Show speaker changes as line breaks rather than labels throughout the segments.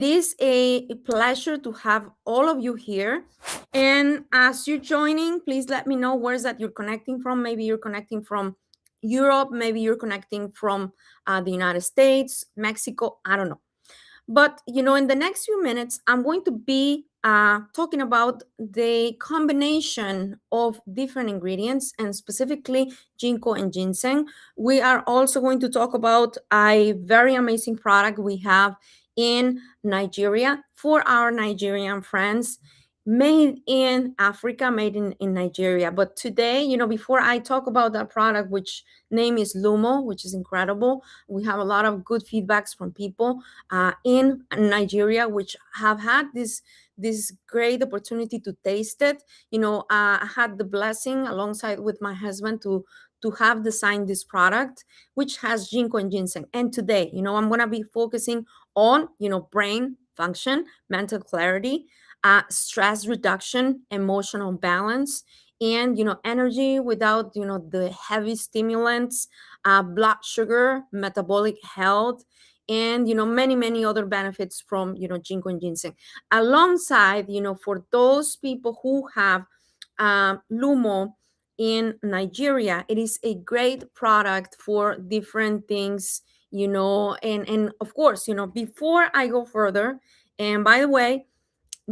It is a pleasure to have all of you here. And as you're joining, please let me know where's that you're connecting from. Maybe you're connecting from Europe, maybe you're connecting from the United States, Mexico, I don't know. But in the next few minutes, I'm going to be talking about the combination of different ingredients and specifically ginkgo and ginseng. We are also going to talk about a very amazing product we have in Nigeria for our Nigerian friends. Made in Africa, made in Nigeria. But today, before I talk about that product, which name is Lumo, which is incredible, we have a lot of good feedbacks from people in Nigeria, which have had this great opportunity to taste it. I had the blessing alongside with my husband to have designed this product, which has ginkgo and ginseng. And today, I'm gonna be focusing on brain function, mental clarity, stress reduction, emotional balance, and energy without the heavy stimulants, blood sugar, metabolic health, and many other benefits from ginkgo and ginseng alongside for those people who have lumo in Nigeria. It is a great product for different things, and of course, before I go further, and by the way,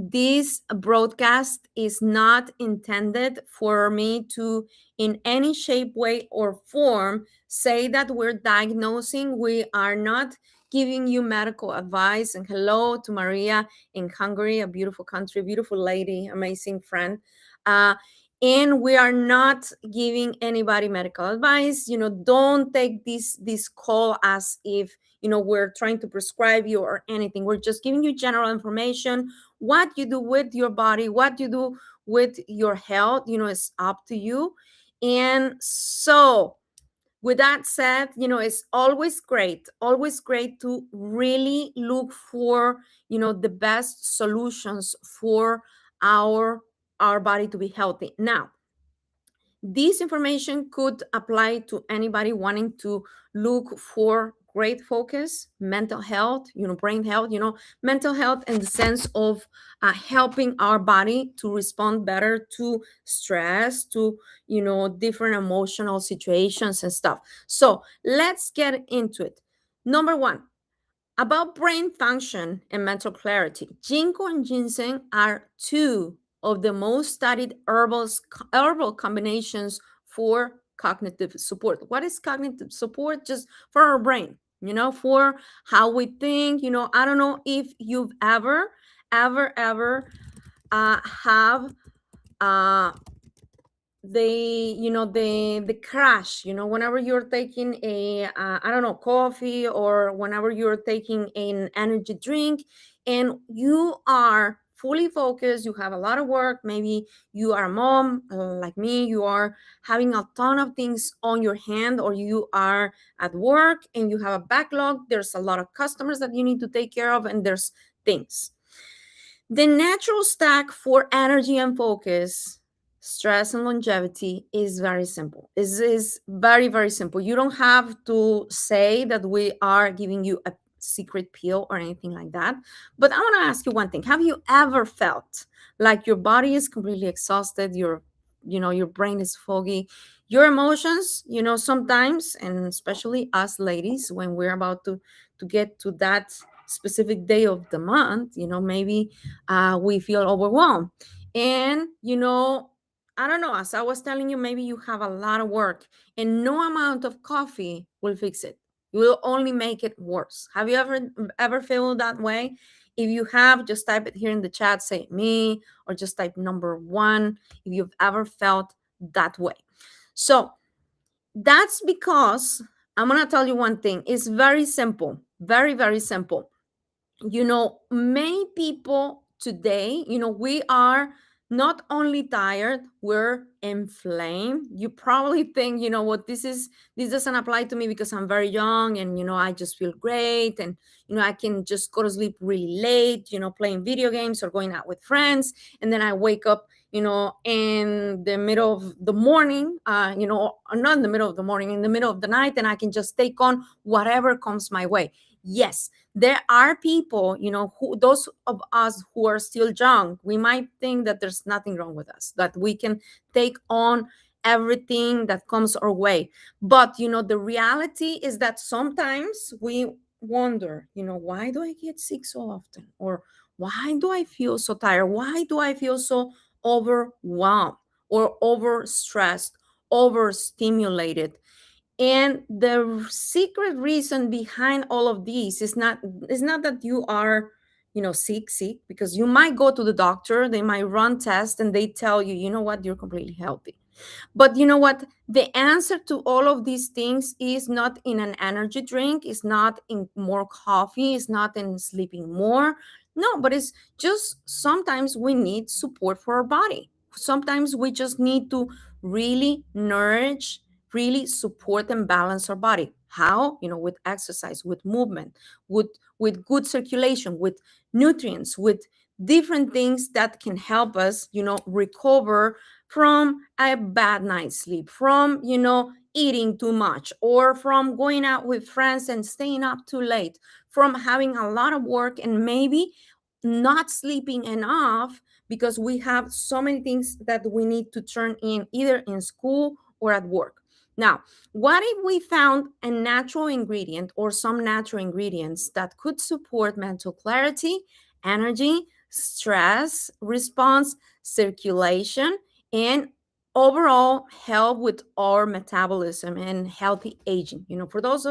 this broadcast is not intended for me to, in any shape, way, or form, say that we're diagnosing. We are not giving you medical advice. And hello to Maria in Hungary, a beautiful country, beautiful lady, amazing friend. And we are not giving anybody medical advice. Don't take this call as if we're trying to prescribe you or anything. We're just giving you general information. What you do with your body, what you do with your health, is up to you. And so with that said, it's always great to really look for the best solutions for our our body to be healthy. Now, this information could apply to anybody wanting to look for great focus, mental health, brain health, mental health in the sense of helping our body to respond better to stress, to, different emotional situations and stuff. So let's get into it. Number one, about brain function and mental clarity, ginkgo and ginseng are two of the most studied herbal combinations for cognitive support. What is cognitive support? Just for our brain, for how we think. I don't know if you've ever have uh, the crash, whenever you're taking a I don't know, coffee, or whenever you're taking an energy drink and you are fully focused, you have a lot of work, maybe you are a mom like me, you are having a ton of things on your hand, or you are at work and you have a backlog, there's a lot of customers that you need to take care of, and there's things. The natural stack for energy and focus, stress and longevity is very simple. Is very, very simple. You don't have to say that we are giving you a secret pill or anything like that. But I want to ask you one thing. Have you ever felt like your body is completely exhausted, your brain is foggy, your emotions, sometimes, and especially us ladies, when we're about to get to that specific day of the month, maybe we feel overwhelmed. And, I don't know, as I was telling you, maybe you have a lot of work and no amount of coffee will fix it. You will only make it worse. Have you ever felt that way? If you have, just type it here in the chat, say me, or just type number one if you've ever felt that way. So that's because I'm going to tell you one thing. It's very simple, very, very simple. Many people today, we are not only tired, we're inflamed. You probably think, what, this doesn't apply to me because I'm very young and, I just feel great. And, I can just go to sleep really late, playing video games or going out with friends. And then I wake up, in the middle of the morning, or not in the middle of the morning, in the middle of the night, and I can just take on whatever comes my way. Yes, there are people, those of us who are still young, we might think that there's nothing wrong with us, that we can take on everything that comes our way. But, the reality is that sometimes we wonder, why do I get sick so often? Or why do I feel so tired? Why do I feel so overwhelmed or overstressed, overstimulated? And the secret reason behind all of these is not that you are, sick, because you might go to the doctor, they might run tests, and they tell you, you know what, you're completely healthy. But you know what? The answer to all of these things is not in an energy drink, it's not in more coffee, it's not in sleeping more. No, but it's just sometimes we need support for our body. Sometimes we just need to really nourish, really support and balance our body. How? With exercise, with movement, with with good circulation, with nutrients, with different things that can help us, recover from a bad night's sleep, from, eating too much, or from going out with friends and staying up too late, from having a lot of work and maybe not sleeping enough because we have so many things that we need to turn in either in school or at work. Now, what if we found a natural ingredient or some natural ingredients that could support mental clarity, energy, stress response, circulation, and overall help with our metabolism and healthy aging? For those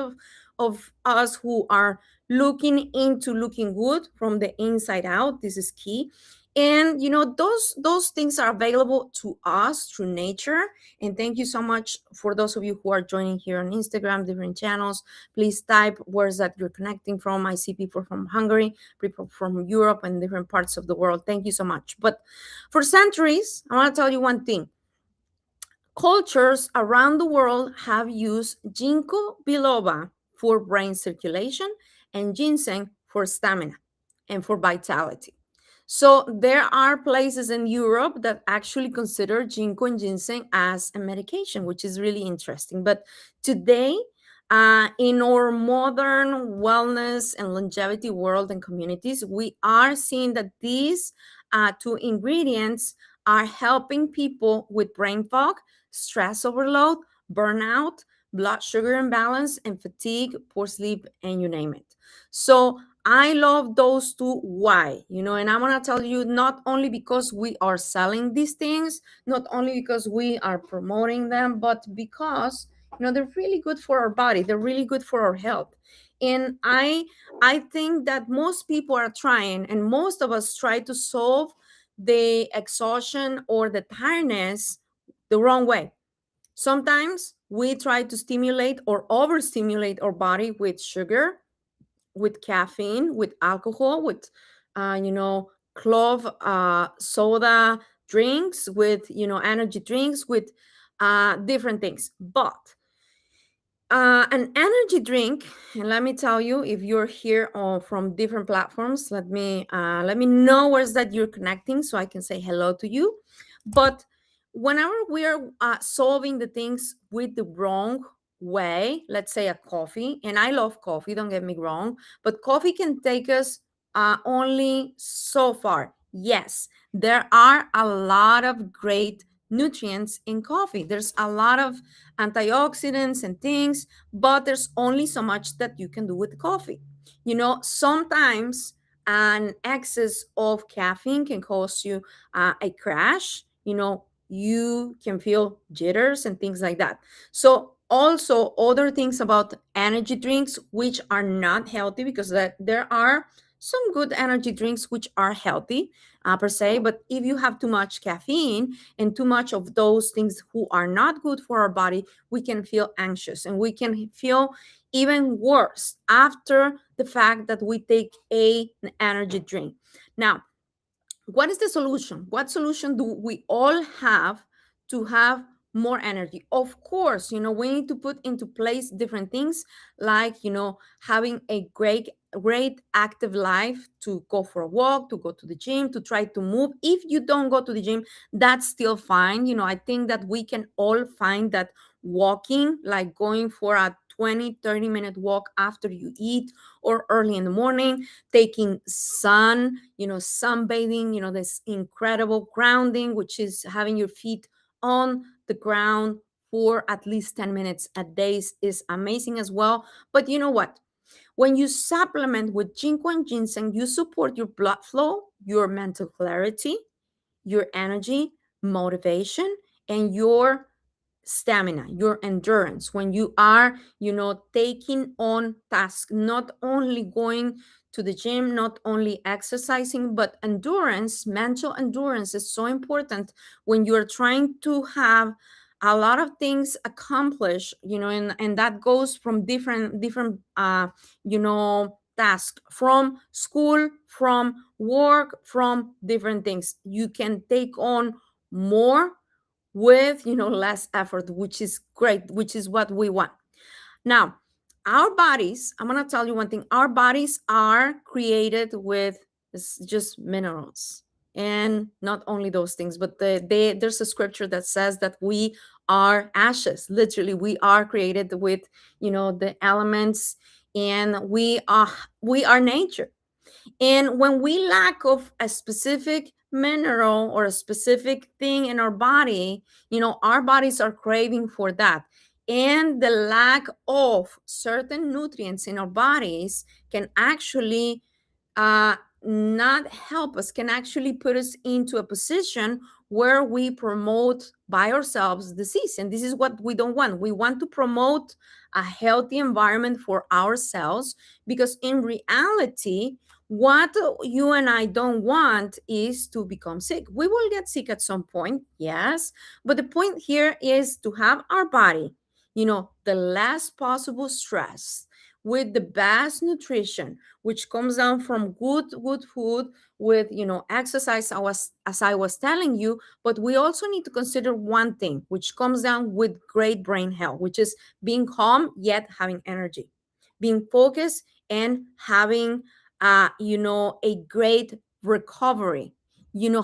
of us who are looking into looking good from the inside out, this is key. And those things are available to us through nature. And thank you so much for those of you who are joining here on Instagram, different channels. Please type words that you're connecting from. I see people from Hungary, people from Europe, and different parts of the world. Thank you so much. But for centuries, I want to tell you one thing. Cultures around the world have used ginkgo biloba for brain circulation and ginseng for stamina and for vitality. So there are places in Europe that actually consider ginkgo and ginseng as a medication, which is really interesting. But today, in our modern wellness and longevity world and communities, we are seeing that these two ingredients are helping people with brain fog, stress overload, burnout, blood sugar imbalance, and fatigue, poor sleep, and you name it. So I love those two. Why? And I'm going to tell you, not only because we are selling these things, not only because we are promoting them, but because, they're really good for our body. They're really good for our health. And I think that most people are trying, and most of us try to solve the exhaustion or the tiredness the wrong way. Sometimes we try to stimulate or overstimulate our body with sugar, with caffeine, with alcohol, with clove soda drinks, with energy drinks, with different things. But an energy drink, and let me tell you, if you're here from different platforms, let me know where's that you're connecting so I can say hello to you. But whenever we are solving the things with the wrong way, let's say a coffee, and I love coffee, don't get me wrong, but coffee can take us only so far. Yes, there are a lot of great nutrients in coffee. There's a lot of antioxidants and things, but there's only so much that you can do with coffee. Sometimes an excess of caffeine can cause you a crash. You can feel jitters and things like that. So also other things about energy drinks which are not healthy, because there are some good energy drinks which are healthy per se, but if you have too much caffeine and too much of those things who are not good for our body, we can feel anxious and we can feel even worse after the fact that we take an energy drink. Now, what is the solution? What solution do we all have to have more energy? Of course, we need to put into place different things like, having a great active life, to go for a walk, to go to the gym, to try to move. If you don't go to the gym, that's still fine. I think that we can all find that walking, like going for a 20-30 minute walk after you eat or early in the morning, taking sunbathing, this incredible grounding, which is having your feet on the ground for at least 10 minutes a day is amazing as well. But you know what? When you supplement with ginkgo and ginseng, you support your blood flow, your mental clarity, your energy, motivation, and your stamina, your endurance. When you are, taking on tasks, not only going to the gym, not only exercising, but endurance, mental endurance is so important when you are trying to have a lot of things accomplished, and that goes from different tasks, from school, from work, from different things. You can take on more with less effort, which is great, which is what we want. Now, our bodies, I'm going to tell you one thing. Our bodies are created with just minerals, and not only those things, but there's a scripture that says that we are ashes. Literally, we are created with the elements, and we are nature. And when we lack of a specific mineral or a specific thing in our body, our bodies are craving for that. And the lack of certain nutrients in our bodies can actually not help us, can actually put us into a position where we promote by ourselves disease. And this is what we don't want. We want to promote a healthy environment for ourselves, because in reality, what you and I don't want is to become sick. We will get sick at some point, yes. But the point here is to have our body, the less possible stress, with the best nutrition, which comes down from good food, with exercise, as I was telling you. But we also need to consider one thing, which comes down with great brain health, which is being calm yet having energy, being focused, and having a great recovery,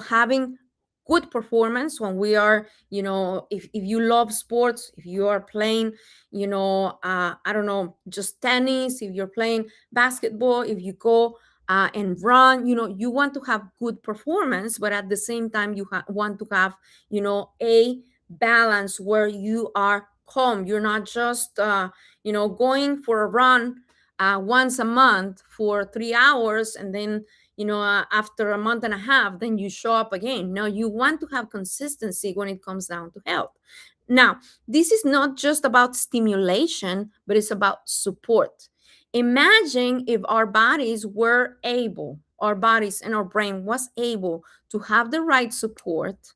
having good performance when we are, if you love sports, if you are playing, I don't know, just tennis, if you're playing basketball, if you go and run, you want to have good performance, but at the same time, you want to have, a balance where you are calm. You're not just, going for a run once a month for 3 hours, and then after a month and a half, then you show up again. No, you want to have consistency when it comes down to health. Now, this is not just about stimulation, but it's about support. Imagine if our bodies and our brain was able to have the right support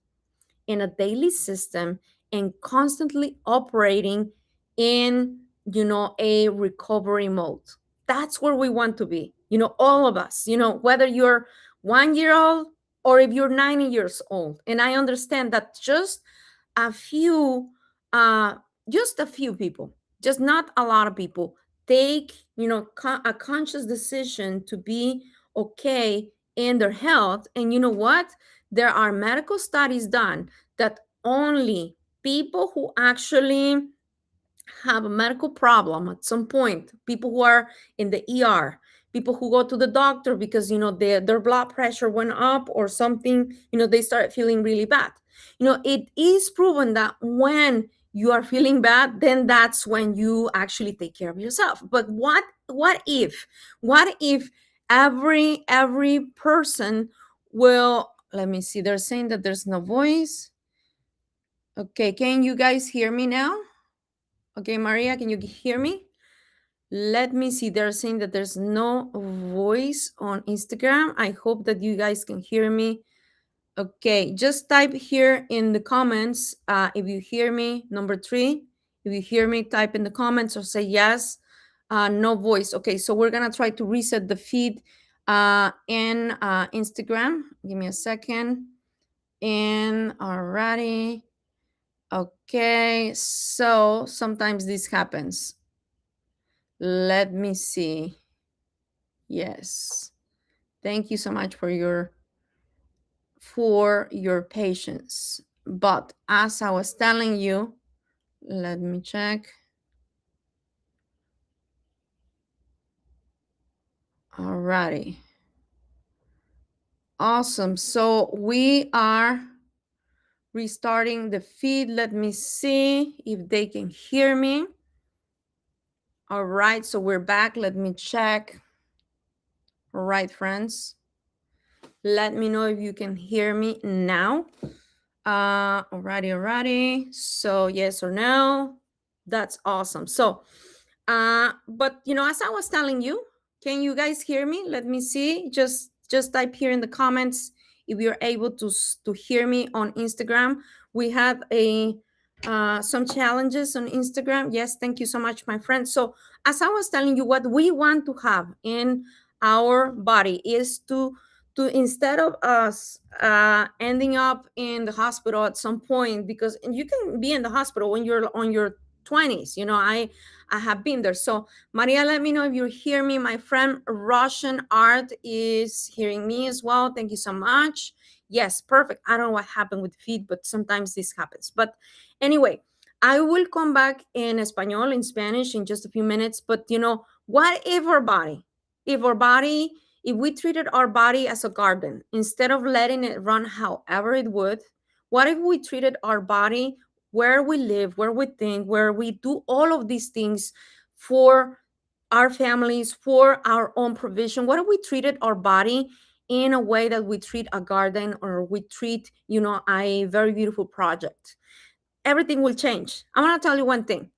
in a daily system, and constantly operating in a recovery mode. That's where we want to be, all of us, whether you're 1 year old or if you're 90 years old. And I understand that a few uh just a few people, just not a lot of people, take a conscious decision to be okay in their health. And you know what, there are medical studies done that only people who actually have a medical problem at some point, people who are in the ER, people who go to the doctor because their blood pressure went up or something, they start feeling really bad. It is proven that when you are feeling bad, then that's when you actually take care of yourself. But what if every person will, let me see, they're saying that there's no voice. Okay, can you guys hear me now? Okay, Maria, can you hear me? Let me see. They're saying that there's no voice on Instagram. I hope that you guys can hear me. Okay, just type here in the comments if you hear me. Number 3, if you hear me, type in the comments or say yes. No voice. Okay, so we're gonna try to reset the feed in Instagram. Give me a second. And alrighty. Okay, so sometimes this happens. Let me see. Yes. Thank you so much for your patience. But as I was telling you, let me check. Alrighty. Awesome. So we are restarting the feed. Let me see if they can hear me. All right, so we're back. Let me check. All right, friends. Let me know if you can hear me now. Alrighty. So yes or no. That's awesome. So, but as I was telling you, can you guys hear me? Let me see. Just type here in the comments if you're able to hear me on Instagram. We have some challenges on Instagram. Yes, thank you so much, my friend. So, as I was telling you, what we want to have in our body is to instead of us ending up in the hospital at some point, because you can be in the hospital when you're on your 20s. I have been there. So Maria, let me know if you hear me. My friend Russian Art is hearing me as well. Thank you so much. Yes, perfect. I don't know what happened with feed, but sometimes this happens. But anyway, I will come back in Espanol, in Spanish, in just a few minutes. But what if we treated our body as a garden, instead of letting it run however it would, what if we treated our body, where we live, where we think, where we do all of these things for our families, for our own provision? What if we treated our body in a way that we treat a garden, or we treat, a very beautiful project? Everything will change. I want to tell you one thing.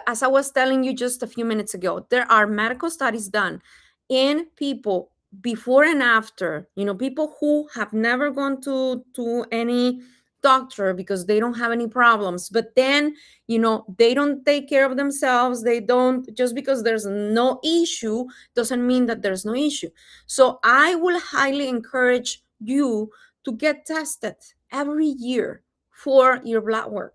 As I was telling you just a few minutes ago, there are medical studies done in people before and after, people who have never gone to any doctor because they don't have any problems, but then they don't take care of themselves. They don't, just because there's no issue doesn't mean that there's no issue. So I will highly encourage you to get tested every year for your blood work.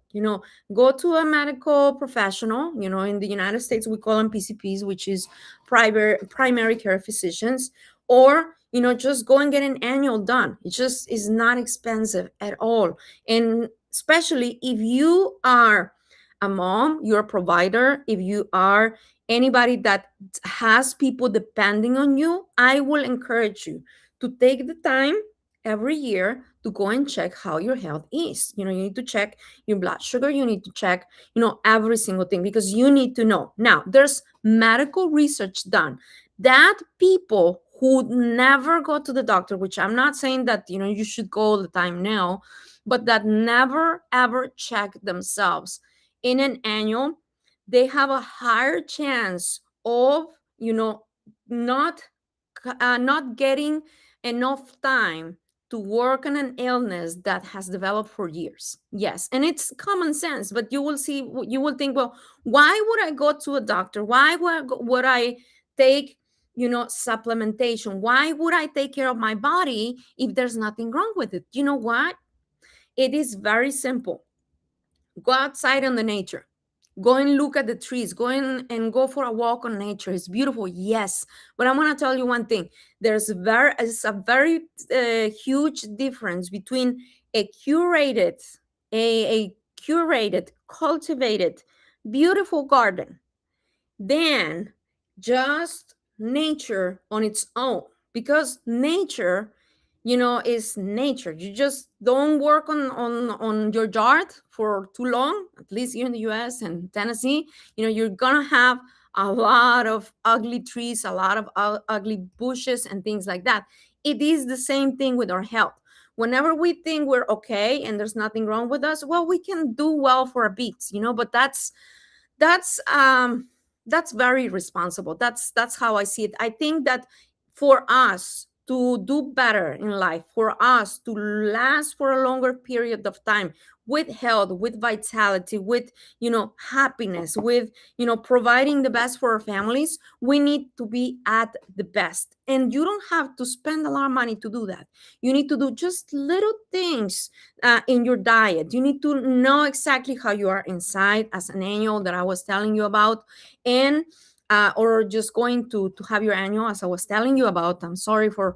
Go to a medical professional. In the United States, we call them PCPs, which is primary care physicians. Or just go and get an annual done. It just is not expensive at all. And especially if you are a mom, you're a provider, if you are anybody that has people depending on you, I will encourage you to take the time every year to go and check how your health is. You need to check your blood sugar. You need to check, every single thing, because you need to know. Now, there's medical research done that people who never go to the doctor, which I'm not saying that, you should go all the time now, but that never ever check themselves in an annual, they have a higher chance of, not not getting enough time to work on an illness that has developed for years. Yes, and it's common sense, but you will think, well, why would I go to a doctor? Why would I take, supplementation? Why would I take care of my body if there's nothing wrong with it? You know what? It is very simple. Go outside in the nature. Go and look at the trees. Go in and go for a walk on nature. It's beautiful, yes. But I'm gonna tell you one thing. It's a very huge difference between a curated, a curated, cultivated, beautiful garden than just nature on its own. Because nature, is nature. You just don't work on your yard for too long. At least here in the US and Tennessee, you're gonna have a lot of ugly trees, a lot of ugly bushes and things like that. It is the same thing with our health. Whenever we think we're okay and there's nothing wrong with us, well, we can do well for a bit, but that's very responsible. That's how I see it. I think that for us to do better in life, for us to last for a longer period of time with health, with vitality, with happiness, with providing the best for our families, we need to be at the best. And you don't have to spend a lot of money to do that. You need to do just little things in your diet. You need to know exactly how you are inside, as an annual that I was telling you about, and or just going to have your annual, as I was telling you about. I'm sorry for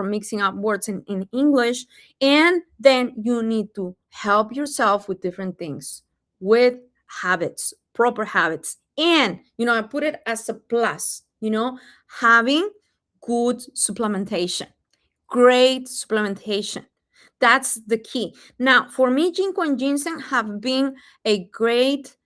mixing up words in English. And then you need to help yourself with different things, with habits, proper habits. And I put it as a plus, having good supplementation, great supplementation. That's the key. Now, for me, ginkgo and ginseng have been a great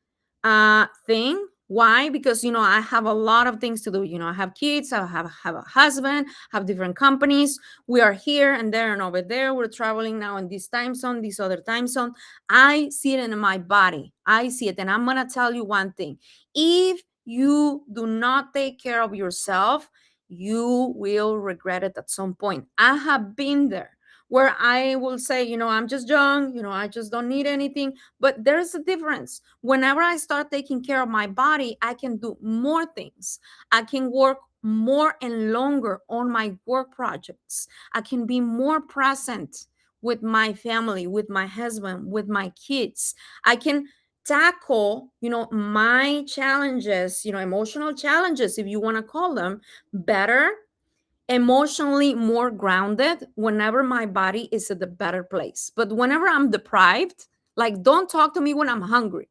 thing. Why? Because I have a lot of things to do. I have kids, I have a husband, have different companies. We are here and there and over there. We're traveling now in this time zone, this other time zone. I see it in my body. I see it. And I'm gonna tell you one thing. If you do not take care of yourself, you will regret it at some point. I have been there where I will say, I'm just young, I just don't need anything. But there's a difference. Whenever I start taking care of my body, I can do more things. I can work more and longer on my work projects. I can be more present with my family, with my husband, with my kids. I can tackle, my challenges, emotional challenges, if you want to call them, better, emotionally more grounded whenever my body is at a better place. But whenever I'm deprived, like, don't talk to me when I'm hungry.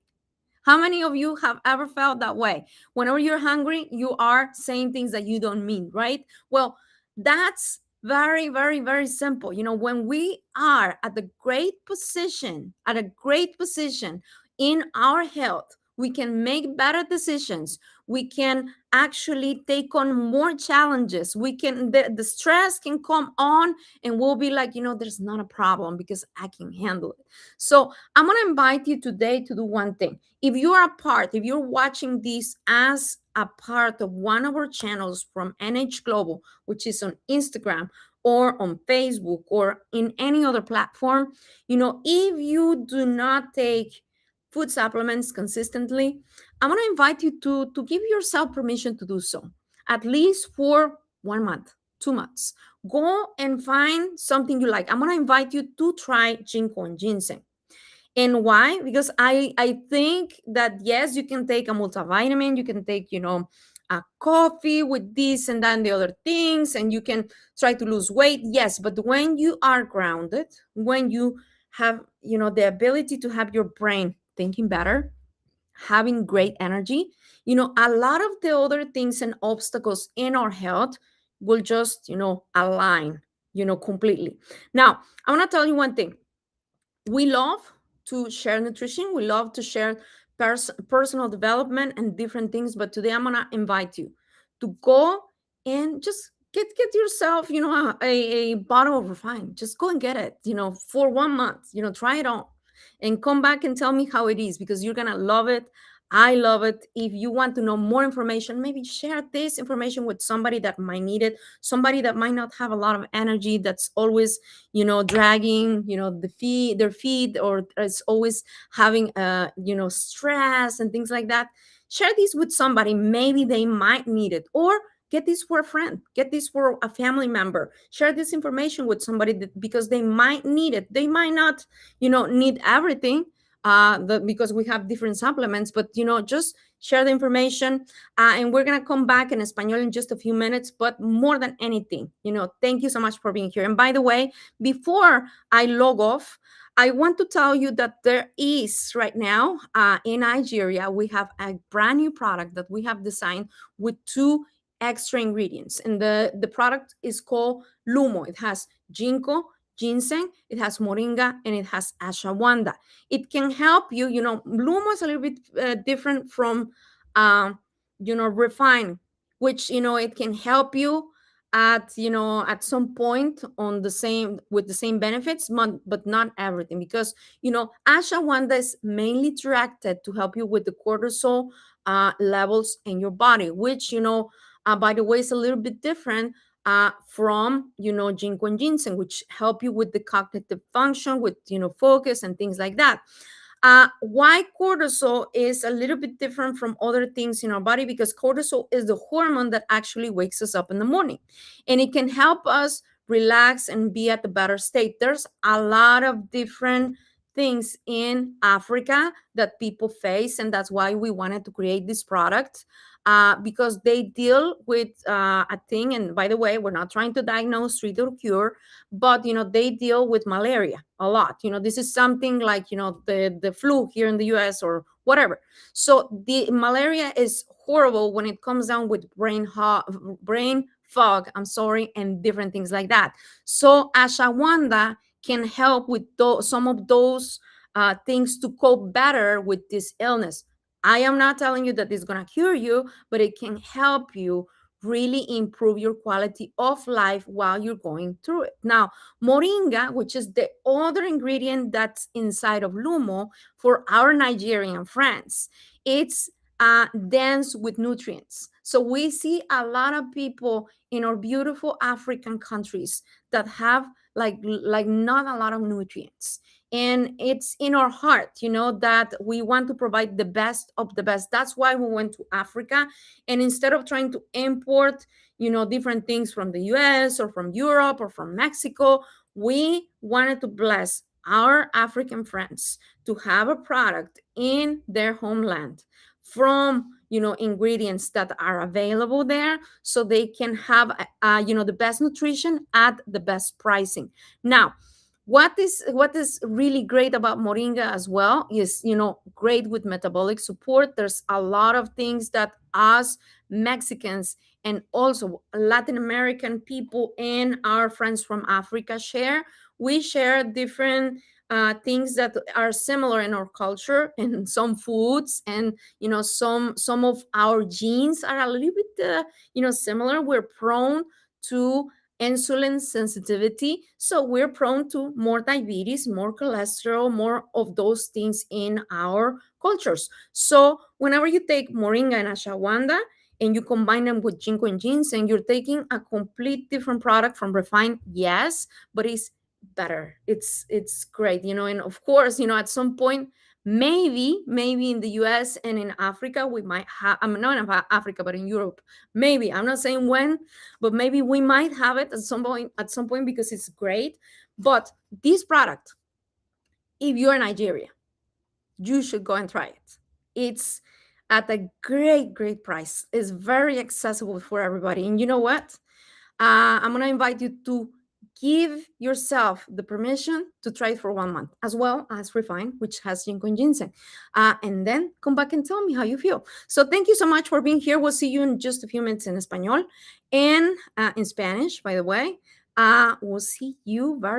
How many of you have ever felt that way? Whenever you're hungry, you are saying things that you don't mean, right? Well, that's very, very, very simple. When we are at a great position in our health, we can make better decisions. We can actually take on more challenges. The stress can come on and we'll be like, there's not a problem because I can handle it. So I'm going to invite you today to do one thing. If you're watching this as a part of one of our channels from NH Global, which is on Instagram or on Facebook or in any other platform, if you do not take food supplements consistently, I'm going to invite you to give yourself permission to do so, at least for 1 month, 2 months. Go and find something you like. I'm going to invite you to try ginkgo and ginseng. And why? Because I think that, yes, you can take a multivitamin, you can take, a coffee with this and that and the other things, and you can try to lose weight. Yes, but when you are grounded, when you have, the ability to have your brain thinking better, having great energy, a lot of the other things and obstacles in our health will just, align, completely. Now, I want to tell you one thing. We love to share nutrition. We love to share personal development and different things. But today I'm gonna invite you to go and just get yourself, a bottle of refined. Just go and get it, for 1 month. Try it on, and come back and tell me how it is, because you're gonna love it. I love it. If you want to know more information, maybe share this information with somebody that might need it, somebody that might not have a lot of energy, that's always, dragging, their feet, or is always having, stress and things like that. Share this with somebody. Maybe they might need it, or get this for a friend, get this for a family member. Share this information with somebody because they might need it. They might not, need everything, because we have different supplements, but just share the information. And we're gonna come back in Espanol in just a few minutes. But more than anything, thank you so much for being here. And by the way, before I log off, I want to tell you that there is right now, in Nigeria, we have a brand new product that we have designed with two extra ingredients, and the product is called Lumo. It has ginkgo, ginseng, it has moringa, and it has ashwagandha. It can help you. Lumo is a little bit different from, refined, which, it can help you at some point on the same with the same benefits, but not everything, because ashwagandha is mainly directed to help you with the cortisol levels in your body, which, by the way, is a little bit different from, ginkgo and ginseng, which help you with the cognitive function, with, focus and things like that. Why cortisol is a little bit different from other things in our body? Because cortisol is the hormone that actually wakes us up in the morning, and it can help us relax and be at a better state. There's a lot of different things in Africa that people face, and that's why we wanted to create this product, because they deal with a thing. And by the way, we're not trying to diagnose, treat, or cure, but they deal with malaria a lot. This is something like, the flu here in the US or whatever. So the malaria is horrible when it comes down with brain fog, I'm sorry, and different things like that. So ashwagandha can help with some of those things to cope better with this illness. I am not telling you that it's going to cure you, but it can help you really improve your quality of life while you're going through it. Now, moringa, which is the other ingredient that's inside of lumo for our Nigerian friends, it's dense with nutrients. So we see a lot of people in our beautiful African countries that have like not a lot of nutrients, and it's in our heart, that we want to provide the best of the best. That's why we went to Africa, and instead of trying to import different things from the US or from Europe or from Mexico, we wanted to bless our African friends to have a product in their homeland from ingredients that are available there, so they can have the best nutrition at the best pricing. Now, what is really great about moringa as well is great with metabolic support. There's a lot of things that us Mexicans and also Latin American people and our friends from Africa share. We share different things that are similar in our culture and some foods, and some of our genes are a little bit similar. We're prone to insulin sensitivity, so we're prone to more diabetes, more cholesterol, more of those things in our cultures. So whenever you take moringa and ashwagandha and you combine them with ginkgo and ginseng, you're taking a complete different product from refined, yes, but it's better. It's great, and of course, at some point, maybe in the US and in Africa we might have, I'm not in Africa, but in Europe, maybe, I'm not saying when, but maybe we might have it at some point because it's great. But this product, if you're in Nigeria, you should go and try it. It's at a great price. It's very accessible for everybody. And you know what? I'm going to invite you to give yourself the permission to try it for 1 month, as well as Refine, which has ginkgo and ginseng. And then come back and tell me how you feel. So thank you so much for being here. We'll see you in just a few minutes in Espanol and in Spanish, by the way. We'll see you very